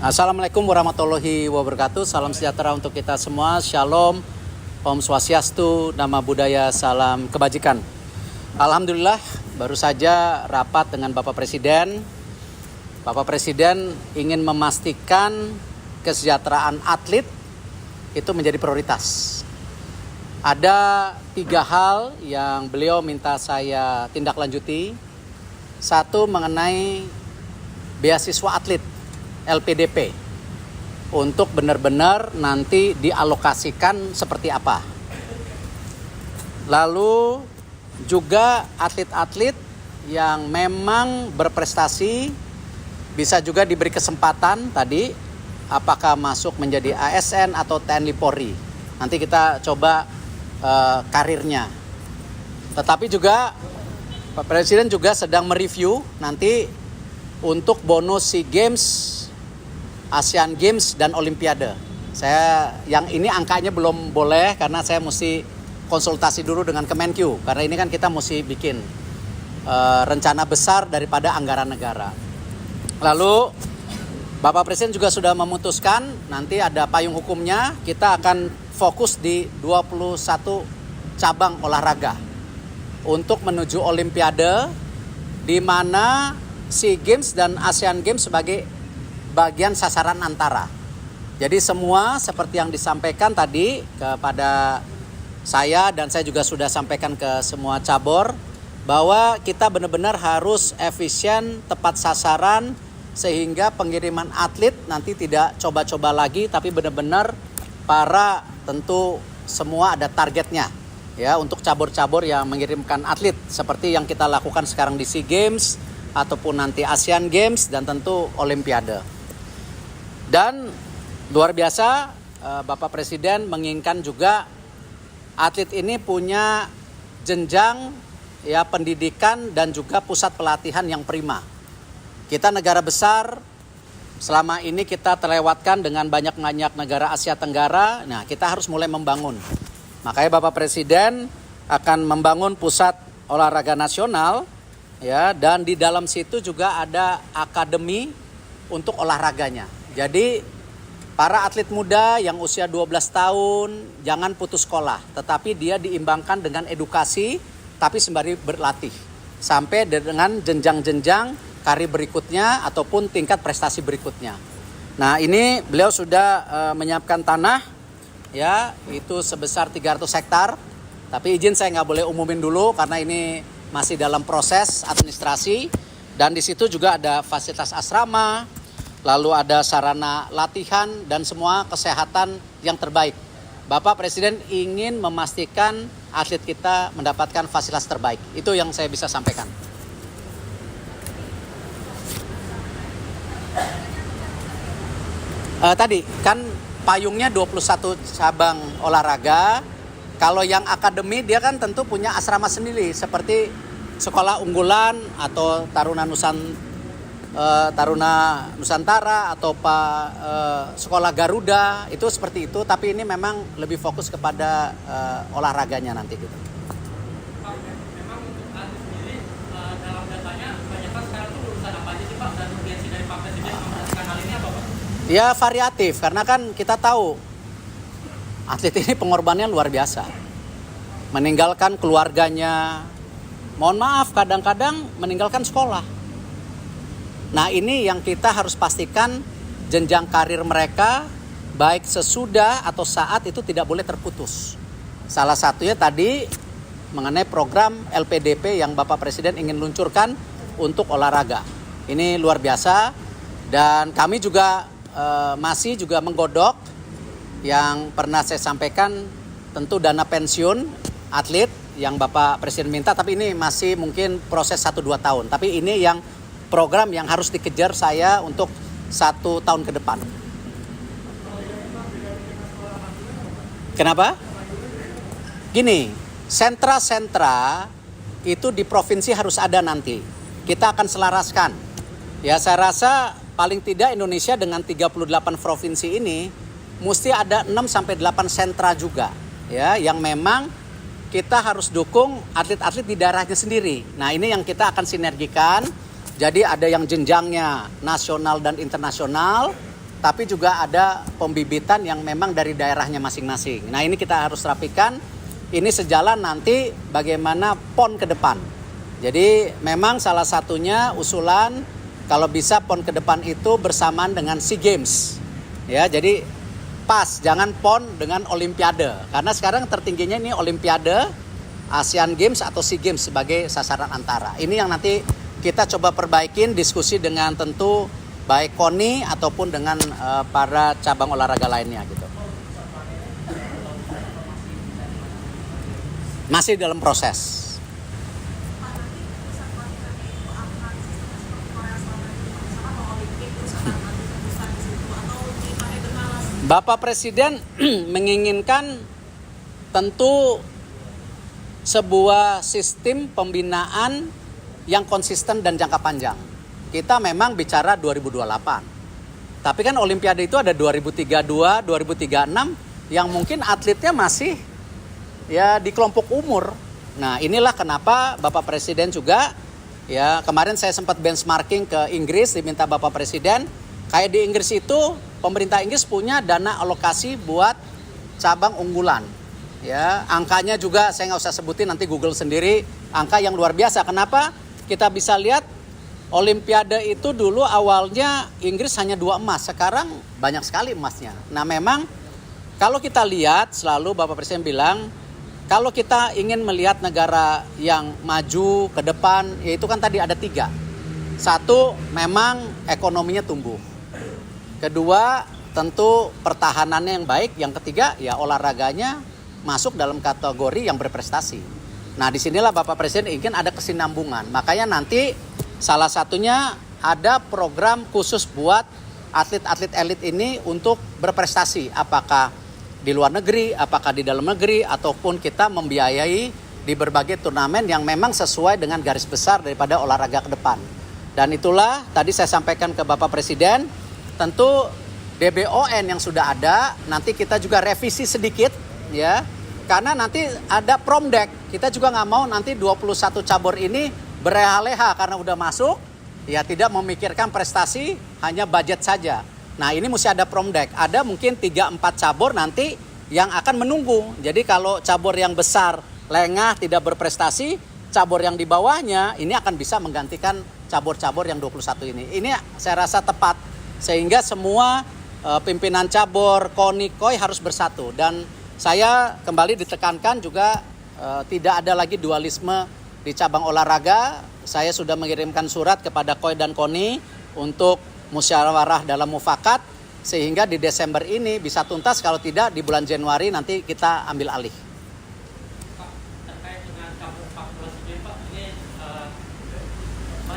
Assalamualaikum warahmatullahi wabarakatuh. Salam sejahtera untuk kita semua. Shalom, Om Swastiastu, Nama Budaya, Salam Kebajikan. Alhamdulillah, baru saja rapat dengan Bapak Presiden. Bapak Presiden ingin memastikan kesejahteraan atlet itu menjadi prioritas. Ada 3 hal yang beliau minta saya tindak lanjuti. Satu, mengenai beasiswa atlet LPDP untuk benar-benar nanti dialokasikan seperti apa. Lalu juga atlet-atlet yang memang berprestasi bisa juga diberi kesempatan tadi apakah masuk menjadi ASN atau TNI Polri. Nanti kita coba karirnya. Tetapi juga Pak Presiden juga sedang mereview nanti untuk bonus SEA Games, Asian Games dan Olimpiade. Saya yang ini angkanya belum boleh karena saya mesti konsultasi dulu dengan Kemenkyu. Karena ini kan kita mesti bikin rencana besar daripada anggaran negara. Lalu Bapak Presiden juga sudah memutuskan nanti ada payung hukumnya. Kita akan fokus di 21 cabang olahraga untuk menuju Olimpiade, di mana SEA Games dan Asian Games sebagai bagian sasaran antara. Jadi semua seperti yang disampaikan tadi kepada saya dan saya juga sudah sampaikan ke semua cabur bahwa kita benar-benar harus efisien, tepat sasaran sehingga pengiriman atlet nanti tidak coba-coba lagi tapi benar-benar para tentu semua ada targetnya ya untuk cabur-cabur yang mengirimkan atlet seperti yang kita lakukan sekarang di SEA Games ataupun nanti Asian Games dan tentu Olimpiade. Dan luar biasa Bapak Presiden menginginkan juga atlet ini punya jenjang ya pendidikan dan juga pusat pelatihan yang prima. Kita negara besar, selama ini kita terlewatkan dengan banyak-banyak negara Asia Tenggara. Nah, kita harus mulai membangun. Makanya Bapak Presiden akan membangun pusat olahraga nasional ya, dan di dalam situ juga ada akademi untuk olahraganya. Jadi para atlet muda yang usia 12 tahun jangan putus sekolah, tetapi dia diimbangkan dengan edukasi tapi sembari berlatih sampai dengan jenjang-jenjang karir berikutnya ataupun tingkat prestasi berikutnya. Nah, ini beliau sudah menyiapkan tanah ya, itu sebesar 300 hektar. Tapi izin saya nggak boleh umumin dulu karena ini masih dalam proses administrasi, dan di situ juga ada fasilitas asrama, lalu ada sarana latihan dan semua kesehatan yang terbaik. Bapak Presiden ingin memastikan atlet kita mendapatkan fasilitas terbaik. Itu yang saya bisa sampaikan. Tadi kan payungnya 21 cabang olahraga. Kalau yang akademi dia kan tentu punya asrama sendiri seperti sekolah unggulan atau Taruna Nusantara atau sekolah Garuda, itu seperti itu. Tapi ini memang lebih fokus kepada olahraganya nanti gitu. Pak, memang untuk atlet sendiri dalam datanya banyak kan sekarang tuh lulusan apa aja sih Pak, dan urgensi dari Pak Presiden memperhatikan hal ini apa Pak? Ya variatif karena kan kita tahu atlet ini pengorbanannya luar biasa. Meninggalkan keluarganya, mohon maaf kadang-kadang meninggalkan sekolah. Nah, ini yang kita harus pastikan jenjang karir mereka baik sesudah atau saat itu tidak boleh terputus. Salah satunya tadi mengenai program LPDP yang Bapak Presiden ingin luncurkan untuk olahraga. Ini luar biasa, dan kami juga masih juga menggodok yang pernah saya sampaikan tentu dana pensiun atlet yang Bapak Presiden minta, tapi ini masih mungkin proses 1-2 tahun. Tapi ini yang program yang harus dikejar saya untuk 1 tahun ke depan. Kenapa? Gini, sentra-sentra itu di provinsi harus ada nanti. Kita akan selaraskan. Ya, saya rasa paling tidak Indonesia dengan 38 provinsi ini mesti ada 6-8 sentra juga. Ya, yang memang kita harus dukung atlet-atlet di daerahnya sendiri. Nah, ini yang kita akan sinergikan. Jadi ada yang jenjangnya nasional dan internasional, tapi juga ada pembibitan yang memang dari daerahnya masing-masing. Nah ini kita harus rapikan, ini sejalan nanti bagaimana PON ke depan. Jadi memang salah satunya usulan kalau bisa PON ke depan itu bersamaan dengan SEA Games. Ya, jadi pas, jangan PON dengan Olimpiade. Karena sekarang tertingginya ini Olimpiade, Asian Games atau SEA Games sebagai sasaran antara. Ini yang nanti kita coba perbaikin, diskusi dengan tentu baik KONI ataupun dengan para cabang olahraga lainnya gitu. Masih dalam proses. Bapak Presiden menginginkan tentu sebuah sistem pembinaan yang konsisten dan jangka panjang. Kita memang bicara 2028. Tapi kan Olimpiade itu ada 2032, 2036 yang mungkin atletnya masih ya di kelompok umur. Nah, inilah kenapa Bapak Presiden juga ya kemarin saya sempat benchmarking ke Inggris, diminta Bapak Presiden, kayak di Inggris itu pemerintah Inggris punya dana alokasi buat cabang unggulan. Ya, angkanya juga saya nggak usah sebutin, nanti Google sendiri, angka yang luar biasa. Kenapa? Kita bisa lihat Olimpiade itu dulu awalnya Inggris hanya 2 emas, sekarang banyak sekali emasnya. Nah memang kalau kita lihat selalu Bapak Presiden bilang, kalau kita ingin melihat negara yang maju ke depan, yaitu kan tadi ada 3. 1, memang ekonominya tumbuh. Kedua, tentu pertahanannya yang baik. Yang ketiga, ya olahraganya masuk dalam kategori yang berprestasi. Nah disinilah Bapak Presiden ingin ada kesinambungan. Makanya nanti salah satunya ada program khusus buat atlet-atlet elit ini untuk berprestasi. Apakah di luar negeri, apakah di dalam negeri, ataupun kita membiayai di berbagai turnamen yang memang sesuai dengan garis besar daripada olahraga ke depan. Dan itulah tadi saya sampaikan ke Bapak Presiden, tentu DBON yang sudah ada, nanti kita juga revisi sedikit ya. Karena nanti ada promdek, kita juga nggak mau nanti 21 cabur ini berleha-leha karena udah masuk, ya tidak memikirkan prestasi, hanya budget saja. Nah ini mesti ada promdek, ada mungkin 3-4 cabur nanti yang akan menunggu. Jadi kalau cabur yang besar lengah tidak berprestasi, cabur yang di bawahnya ini akan bisa menggantikan cabur-cabur yang 21 ini. Ini saya rasa tepat, sehingga semua pimpinan cabur, KONI, KOI harus bersatu. Dan saya kembali ditekankan juga tidak ada lagi dualisme di cabang olahraga. Saya sudah mengirimkan surat kepada KOI dan KONI untuk musyawarah dalam mufakat, sehingga di Desember ini bisa tuntas, kalau tidak di bulan Januari nanti kita ambil alih. Pak, terkait dengan cabur 14 ini Pak, ini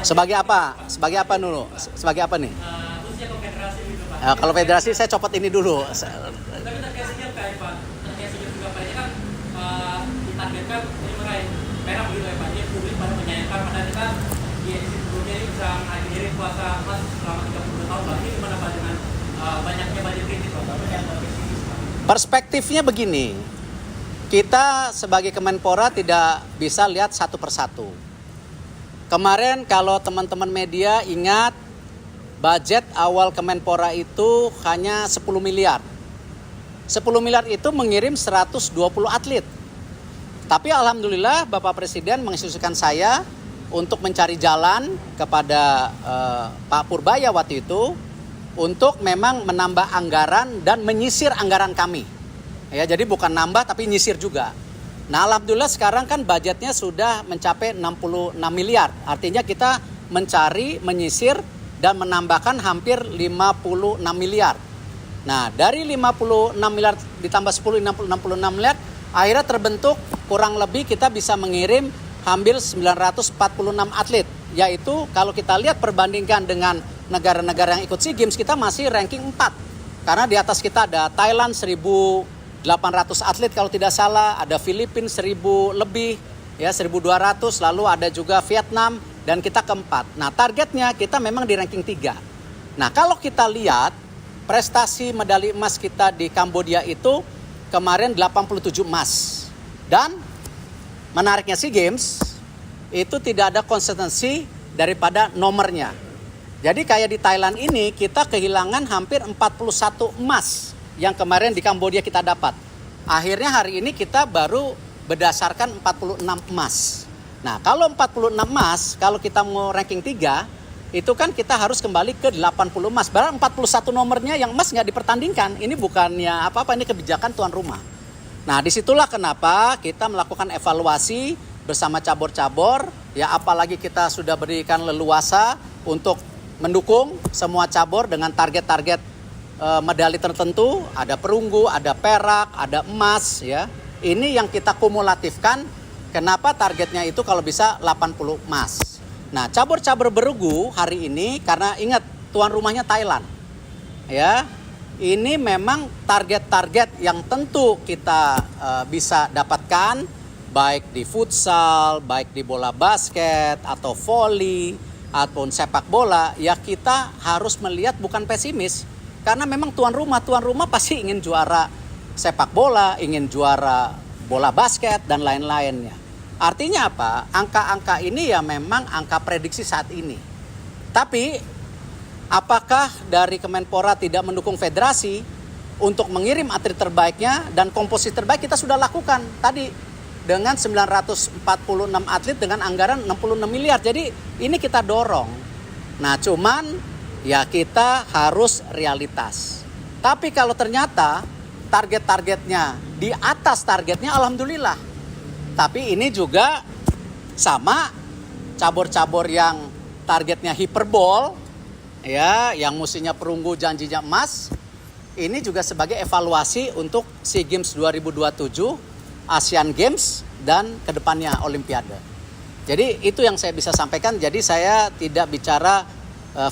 Sebagai apa? Sebagai apa dulu? Sebagai apa nih? khususnya ke federasi gitu Pak. Kalau federasi saya copot ini dulu. Tapi terkait SEA Games Pak, terkait SEA Games juga Pak, ini kan ditargetkan ini meraih merah begitu ya Pak. Ini publik pada menyayangkan, padahal kita di edisi sebelumnya ini bisa mengakhiri puasa emas selama 32 tahun Pak. Ini gimana Pak dengan banyaknya budget kritis Pak? Perspektifnya begini, kita sebagai Kemenpora tidak bisa lihat satu persatu. Kemarin kalau teman-teman media ingat, budget awal Kemenpora itu hanya 10 miliar. 10 miliar itu mengirim 120 atlet. Tapi alhamdulillah Bapak Presiden menginstruksikan saya untuk mencari jalan kepada Pak Purbaya waktu itu untuk memang menambah anggaran dan menyisir anggaran kami. Ya, jadi bukan nambah tapi nyisir juga. Nah, alhamdulillah sekarang kan budgetnya sudah mencapai 66 miliar. Artinya kita mencari, menyisir dan menambahkan hampir 56 miliar. Nah, dari 56 miliar ditambah 10, 66 miliar, akhirnya terbentuk kurang lebih kita bisa mengirim hampir 946 atlet. Yaitu kalau kita lihat perbandingkan dengan negara-negara yang ikut SEA Games, kita masih ranking 4. Karena di atas kita ada Thailand 1.800 atlet kalau tidak salah, ada Filipina 1.000 lebih, ya 1.200, lalu ada juga Vietnam, dan kita keempat. Nah targetnya kita memang di ranking 3. Nah kalau kita lihat prestasi medali emas kita di Kambodia itu kemarin 87 emas. Dan menariknya SEA Games itu tidak ada konsistensi daripada nomornya. Jadi kayak di Thailand ini kita kehilangan hampir 41 emas yang kemarin di Kambodia kita dapat. Akhirnya hari ini kita baru berdasarkan 46 emas. Nah, kalau 46 emas, kalau kita mau ranking 3, itu kan kita harus kembali ke 80 emas. Padahal 41 nomornya yang emas nggak dipertandingkan. Ini bukannya apa-apa, ini kebijakan tuan rumah. Nah, disitulah kenapa kita melakukan evaluasi bersama cabur-cabur. Ya, apalagi kita sudah berikan leluasa untuk mendukung semua cabur dengan target-target medali tertentu. Ada perunggu, ada perak, ada emas. Ya, ini yang kita kumulatifkan. Kenapa targetnya itu kalau bisa 80 emas. Nah, cabur-cabur bergu hari ini karena ingat tuan rumahnya Thailand. Ya, ini memang target-target yang tentu kita bisa dapatkan baik di futsal, baik di bola basket atau voli ataupun sepak bola. Ya, kita harus melihat bukan pesimis karena memang tuan rumah pasti ingin juara sepak bola, ingin juara bola basket dan lain-lainnya. Artinya apa? Angka-angka ini ya memang angka prediksi saat ini. Tapi apakah dari Kemenpora tidak mendukung federasi untuk mengirim atlet terbaiknya dan komposisi terbaik kita sudah lakukan tadi dengan 946 atlet dengan anggaran 66 miliar. Jadi ini kita dorong. Nah, cuman ya kita harus realitas. Tapi kalau ternyata target-targetnya di atas targetnya, alhamdulillah. Tapi ini juga sama cabur-cabur yang targetnya hiperbol, ya, yang mestinya perunggu janjinya emas. Ini juga sebagai evaluasi untuk SEA Games 2027, Asian Games, dan kedepannya Olimpiade. Jadi itu yang saya bisa sampaikan. Jadi saya tidak bicara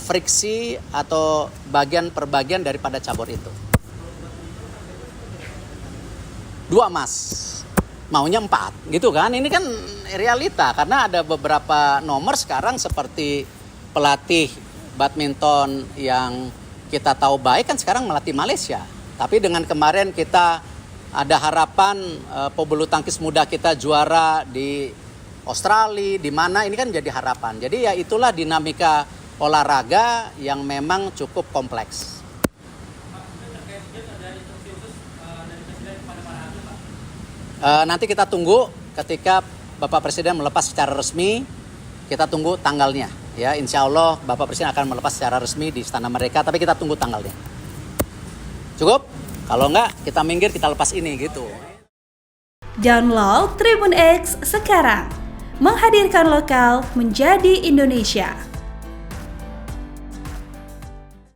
friksi atau bagian per bagian daripada cabur itu. 2 emas. Maunya 4 gitu kan. Ini kan realita karena ada beberapa nomor sekarang seperti pelatih badminton yang kita tahu baik kan sekarang melatih Malaysia. Tapi dengan kemarin kita ada harapan pebulu tangkis muda kita juara di Australia, di mana ini kan jadi harapan. Jadi ya itulah dinamika olahraga yang memang cukup kompleks. Nanti kita tunggu ketika Bapak Presiden melepas secara resmi, kita tunggu tanggalnya. Ya, insya Allah Bapak Presiden akan melepas secara resmi di Istana Merdeka, tapi kita tunggu tanggalnya. Cukup? Kalau enggak, kita minggir, kita lepas ini gitu. Download Tribun X sekarang, menghadirkan lokal menjadi Indonesia.